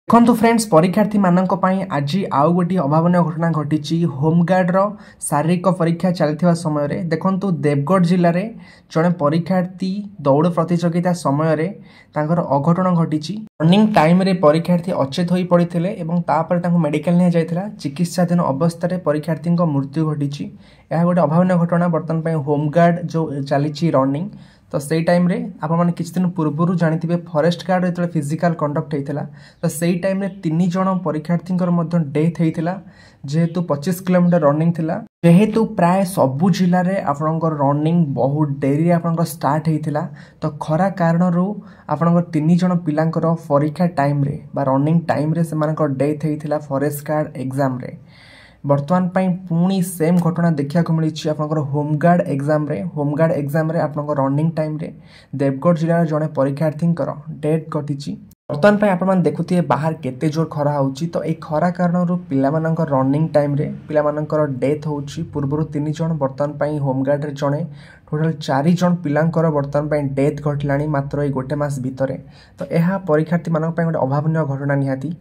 देखो फ्रेंड्स परीक्षार्थी मानक आज आउ गोटे अभावन घटना घटी होमगार्ड शारीरिक परीक्षा चलता समय देखो देवगढ़ जिले में जड़े परीक्षार्थी दौड़ प्रतियोगिता समय अघटन घटी रनिंग टाइम रे परीक्षार्थी अचेत हो पड़ते मेडिकल नहीं जाता चिकित्साधीन अवस्था परीक्षार्थी मृत्यु घटी यह गोटे अभावन घटना बर्तमान होमगार्ड जो चली रनिंग तो से टाइम रे आप मैंने किसी दिन पूर्व जानी फॉरेस्ट गार्ड जो फिजिकल कंडक्ट होता तो से टाइम रे 3 जन परीक्षार्थी डेथ होता जेहेतु 25 किलोमीटर रनिंग थिला जेहेतु प्राय सबु जिले में आपंकर रनिंग बहुत डेरी आप स्टार्ट होता तो खरा कारण आपंकर 3 जन पिलांकर परीक्षा टाइम रे बा रनिंग टाइम रे से डेथ होता फॉरेस्ट गार्ड एग्जाम रे बर्तमान पुणी सेम घटना देखा मिली आप होमगार्ड एग्जाम रे आप रनिंग टाइम रे देवगढ़ जिलार जड़े परीक्षार्थी डेथ घटी बर्तमान आप देखुए बाहर केते जोर खरा होची तो ये खरा कारण पिला रनिंग टाइम रे पिला डेथ होची पूर्व 3 जन बर्तमान होमगार्ड रे जड़े टोटाल 4 जन पिलांकर बर्तमान डेथ घटला मात्र ये गोटे मास भितर तो यह परीक्षार्थी मानक गोटे अभावन घटना निहाती।